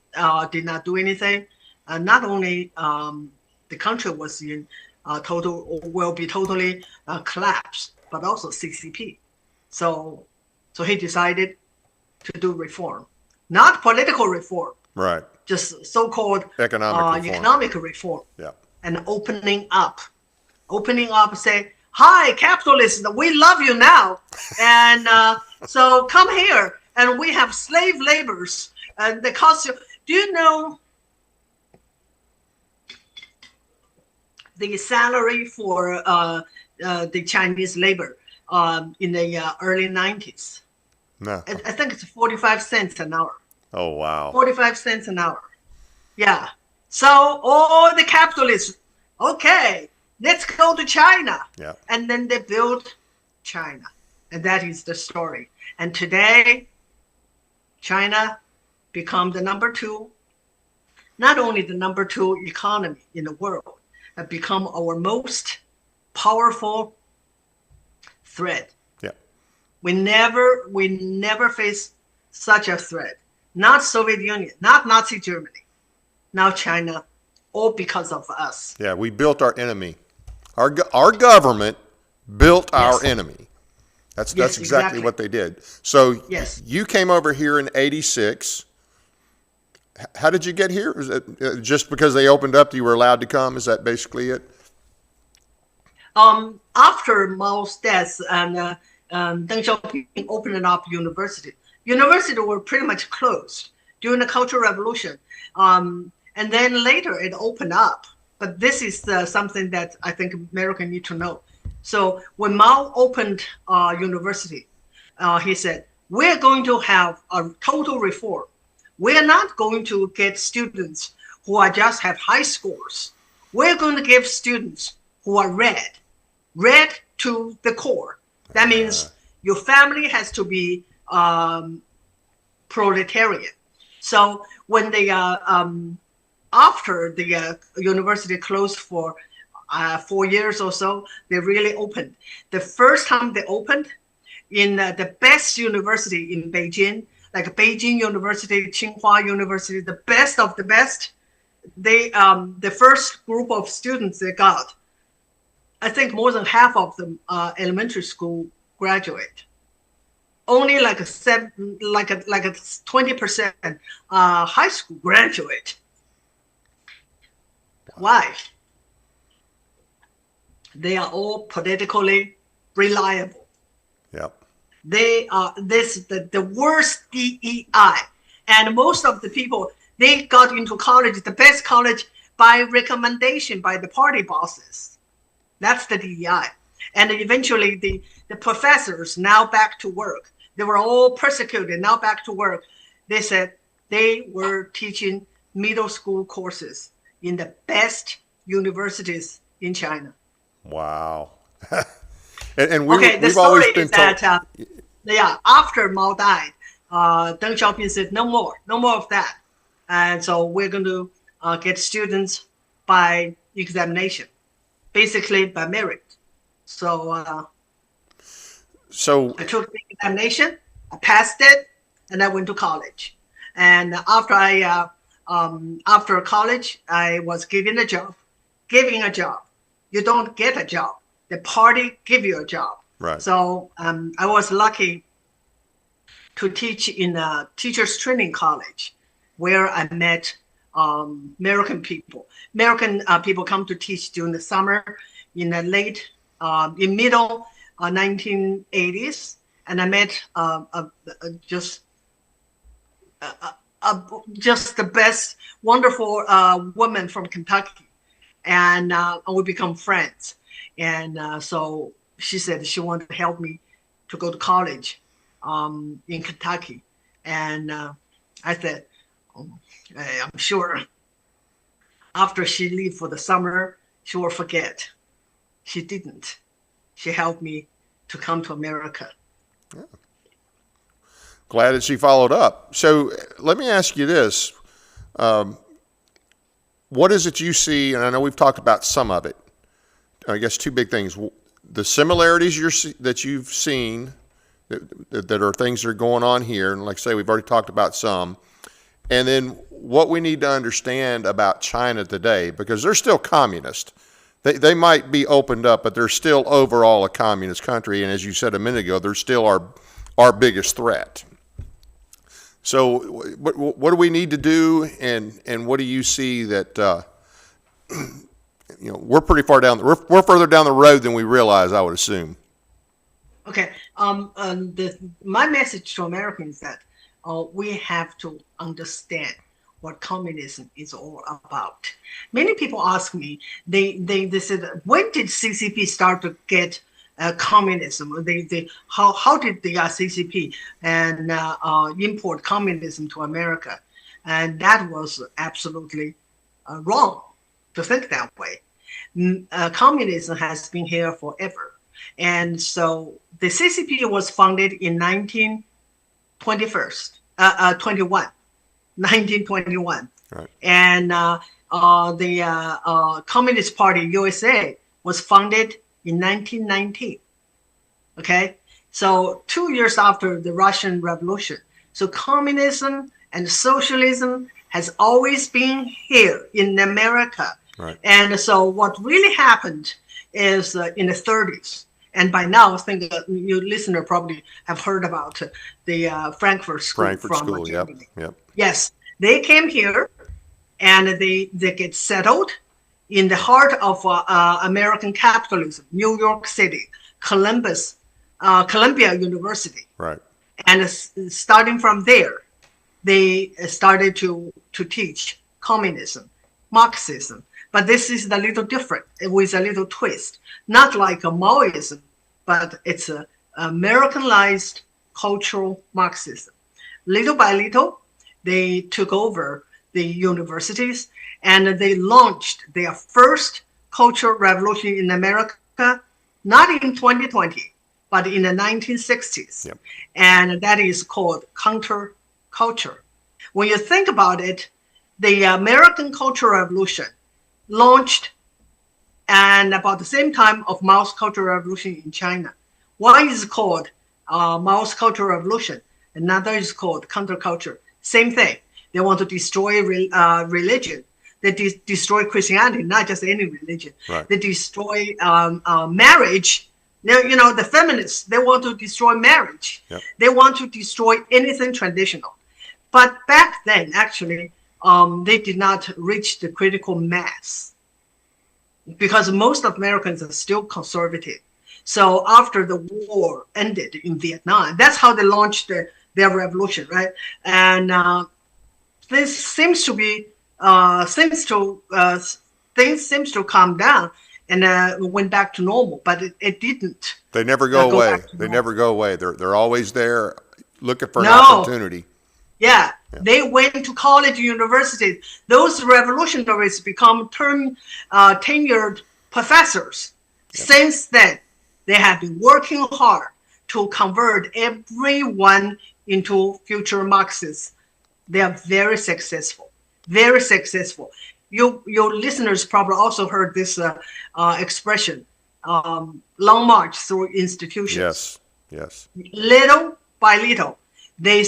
did not do anything, not only the country was in will be totally collapsed, but also CCP. So he decided to do reform, not political reform, Right. just so-called economic reform. Yeah. And opening up, say, hi, capitalists, we love you now. And so come here, and we have slave laborers, and they cost you. Do you know the salary for the Chinese labor in the early 90s? No. I think it's 45 cents an hour. Oh, wow. 45 cents an hour. Yeah. So all the capitalists, okay, let's go to China. Yeah. And then they built China. And that is the story. And today, China become the number 2, not only the number 2 economy in the world, but become our most powerful threat. Yeah. We never faced such a threat. Not Soviet Union, not Nazi Germany. Now China, all because of us. Yeah, we built our enemy. Our government built our enemy. That's exactly what they did. So yes. You came over here in '86. How did you get here? Is it just because they opened up, you were allowed to come? Is that basically it? After Mao's death and Deng Xiaoping opened up university were pretty much closed during the Cultural Revolution. And then later it opened up. But this is something that I think Americans need to know. So when Mao opened university, he said, we're going to have a total reform. We're not going to get students who are just have high scores. We're going to give students who are read to the core. That means your family has to be proletarian. So when they after the university closed for 4 years or so, they really opened. The first time they opened in the best university in Beijing, like Beijing University, Tsinghua University, the best of the best, they the first group of students they got, I think more than half of them are elementary school graduate. Only like a 20% high school graduate. Why? They are all politically reliable. Yep. They are the worst DEI, and most of the people they got into college, the best college, by recommendation by the party bosses. That's the DEI. And eventually the professors now back to work. They were all persecuted, now back to work. They said they were teaching middle school courses in the best universities in China. Wow. and we've the always story been is that, after Mao died, Deng Xiaoping said, no more of that. And so we're going to get students by examination, basically by merit. So I took the examination, I passed it, and I went to college. And after college, I was given a job. Giving a job, you don't get a job. The party give you a job. Right. So I was lucky to teach in a teachers training college, where I met American people. American people come to teach during the summer in the in middle 1980s, and I met just the best, wonderful woman from Kentucky, and we become friends. And so she said she wanted to help me to go to college in Kentucky, and I said, oh, I'm sure after she leave for the summer, she will forget. She didn't. She helped me to come to America. Yeah. Glad that she followed up. So let me ask you this. What is it you see, and I know we've talked about some of it, I guess two big things. The similarities that you've seen that are things that are going on here, and like I say, we've already talked about some, and then what we need to understand about China today, because they're still communist. They might be opened up, but they're still overall a communist country, and as you said a minute ago, they're still our biggest threat. So what do we need to do, and what do you see that we're pretty far down, we're further down the road than we realize, I would assume. Okay. My message to Americans is that we have to understand what communism is all about. Many people ask me, they said, when did CCP start to get communism? How did the CCP and import communism to America? And that was absolutely wrong to think that way. Communism has been here forever. And so the CCP was founded in 1921. Right. And the Communist Party USA was founded in 1919. Okay, so 2 years after the Russian Revolution. So communism and socialism has always been here in America. Right. And so what really happened is in the 30s. And by now, I think your listener probably have heard about the Frankfurt School. Frankfurt School, yep. Yes, they came here, and they get settled in the heart of American capitalism, New York City, Columbia University. Right. And starting from there, they started to teach communism, Marxism. But this is a little different, with a little twist. Not like a Maoism, but it's an Americanized cultural Marxism. Little by little, they took over the universities, and they launched their first cultural revolution in America, not in 2020, but in the 1960s. Yep. And that is called counterculture. When you think about it, the American Cultural Revolution launched and about the same time of Mao's Cultural Revolution in China. One is called Mao's Cultural Revolution. Another is called counterculture. Same thing. They want to destroy religion. They destroy Christianity, not just any religion. Right. They destroy marriage. The feminists, they want to destroy marriage. Yep. They want to destroy anything traditional. But back then, actually, they did not reach the critical mass because most of Americans are still conservative. So after the war ended in Vietnam, that's how they launched their revolution, right? And this seems to be things seems to calm down and went back to normal, but it didn't. They never go away. They never go away. They're always there, looking for an No. opportunity. Yeah, they went to college, university. Those revolutionaries become tenured professors. Yep. Since then, they have been working hard to convert everyone into future Marxists. They are very successful, very successful. Your listeners probably also heard this expression, long march through institutions. Yes. Little by little, They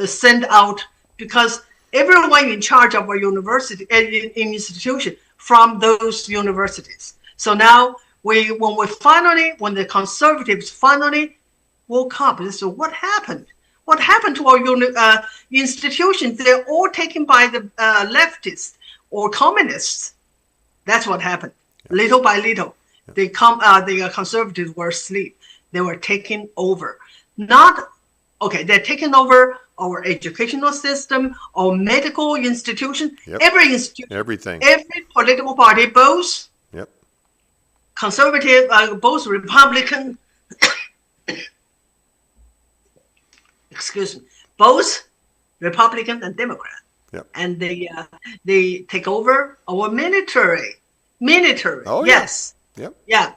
send out, because everyone in charge of a university in institution from those universities. So now when the conservatives finally woke up, they said, what happened? What happened to our institutions? They're all taken by the leftists or communists. That's what happened. Little by little, the conservatives were asleep. They were taking over. They're taking over our educational system, our medical institution, every institution, everything, every political party, both conservative, both Republican, both Republican and Democrat. And they take over our military. Oh, yes. Yeah.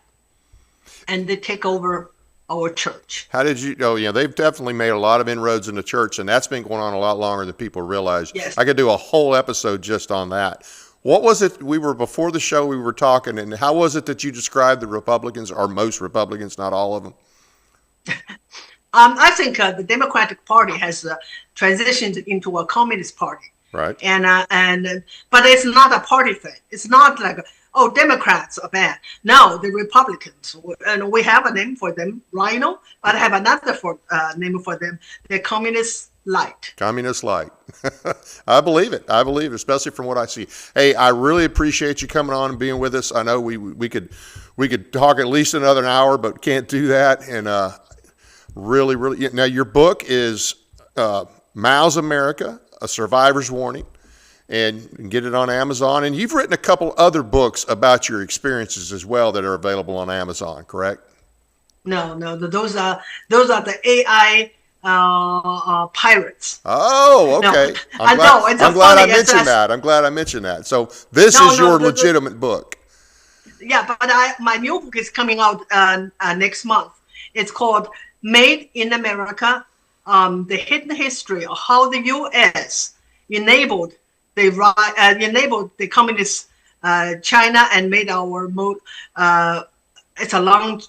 And they take over our church. How did you? Oh, yeah, they've definitely made a lot of inroads in the church, and that's been going on a lot longer than people realize. Yes. I could do a whole episode just on that. What was it? Before the show, we were talking, and how was it that you described the Republicans, or most Republicans, not all of them? I think the Democratic Party has transitioned into a communist party. Right. But it's not a party thing. It's not like, Democrats are bad. No, the Republicans, and we have a name for them, Rhino, but I have another name for them. They're communist light. Communist light. I believe it, especially from what I see. Hey, I really appreciate you coming on and being with us. I know we could talk at least another hour, but can't do that. And really, now your book is Mao's America, A Survivor's Warning. And you can get it on Amazon. And you've written a couple other books about your experiences as well that are available on Amazon, correct? No, those are the AI pirates. Oh, okay. No, I'm glad I mentioned that. So this is your legitimate book. Yeah, but my new book is coming out next month. It's called Made in America: The Hidden History of How the U.S. enabled the communist China and made our it's a long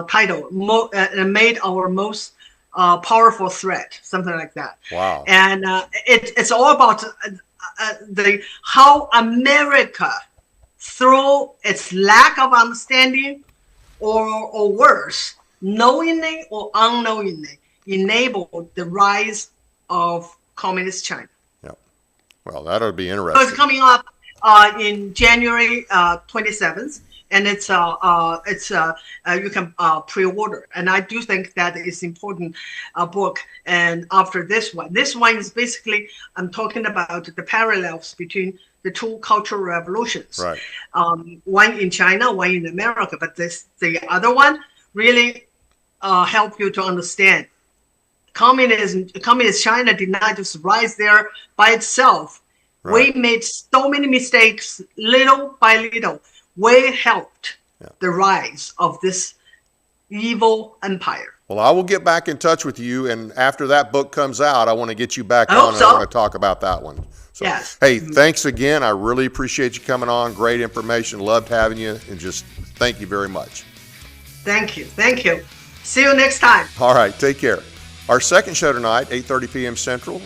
title. Made our most powerful threat, something like that. Wow. And it's all about how America, through its lack of understanding, or worse, knowingly or unknowingly, enabled the rise of communist China. Well, that would be interesting. So it's coming up in January 27th, and it's you can pre-order. And I do think that is important book. And after this one is basically, I'm talking about the parallels between the two cultural revolutions. Right. One in China, one in America, but the other one really help you to understand. Communist China did not just rise there by itself. Right. We made so many mistakes, little by little. We helped the rise of this evil empire. Well, I will get back in touch with you, and after that book comes out, I want to get you back on, and I want to talk about that one. So, yes. Hey, thanks again. I really appreciate you coming on. Great information. Loved having you, and just thank you very much. Thank you. See you next time. All right, take care. Our second show tonight, 8:30 p.m. Central.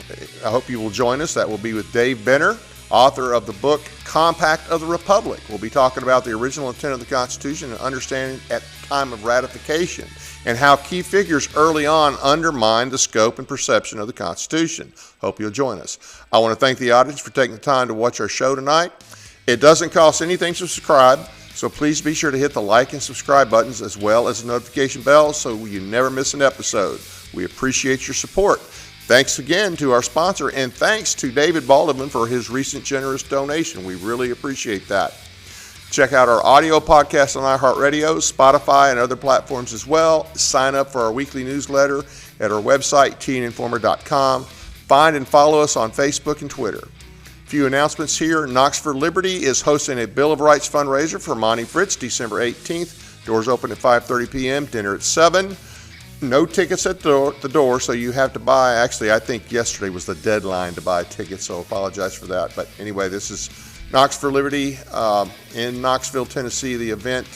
I hope you will join us. That will be with Dave Benner, author of the book Compact of the Republic. We'll be talking about the original intent of the Constitution and understanding at the time of ratification, and how key figures early on undermined the scope and perception of the Constitution. Hope you'll join us. I want to thank the audience for taking the time to watch our show tonight. It doesn't cost anything to subscribe, so please be sure to hit the like and subscribe buttons as well as the notification bell so you never miss an episode. We appreciate your support. Thanks again to our sponsor, and thanks to David Baldiman for his recent generous donation. We really appreciate that. Check out our audio podcast on iHeartRadio, Spotify, and other platforms as well. Sign up for our weekly newsletter at our website, tninformer.com. Find and follow us on Facebook and Twitter. A few announcements here. Knoxville Liberty is hosting a Bill of Rights fundraiser for Monty Fritz, December 18th. Doors open at 5:30 p.m., dinner at 7. No tickets at the door, so you have to buy. Actually, I think yesterday was the deadline to buy tickets, so I apologize for that. But anyway, this is Knoxville Liberty in Knoxville, Tennessee. The event,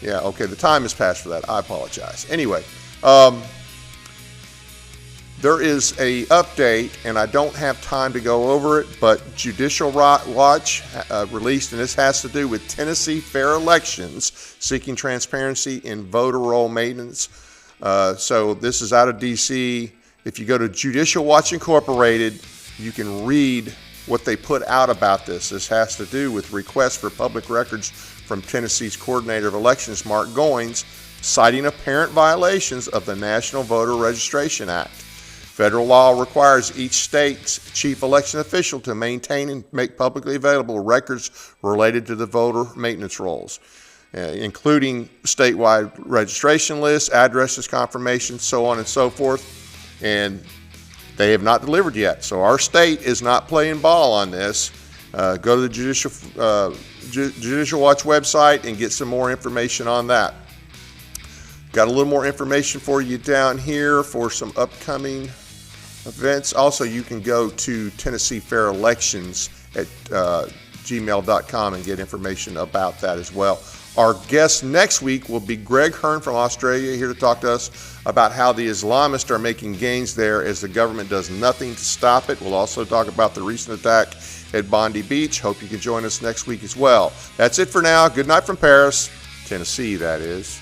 Yeah, okay, the time has passed for that. I apologize. Anyway, there is a update, and I don't have time to go over it, but Judicial Watch released, and this has to do with Tennessee fair elections, seeking transparency in voter roll maintenance. So this is out of D.C. If you go to Judicial Watch Incorporated, you can read what they put out about this. This has to do with requests for public records from Tennessee's Coordinator of Elections, Mark Goins, citing apparent violations of the National Voter Registration Act. Federal law requires each state's chief election official to maintain and make publicly available records related to the voter maintenance rolls, including statewide registration lists, addresses, confirmations, so on and so forth. And they have not delivered yet. So our state is not playing ball on this. Go to the Judicial Watch website and get some more information on that. Got a little more information for you down here for some upcoming events. Also, you can go to Tennessee Fair Elections at gmail.com and get information about that as well. Our guest next week will be Greg Hearn from Australia, here to talk to us about how the Islamists are making gains there as the government does nothing to stop it. We'll also talk about the recent attack at Bondi Beach. Hope you can join us next week as well. That's it for now. Good night from Paris, Tennessee, that is.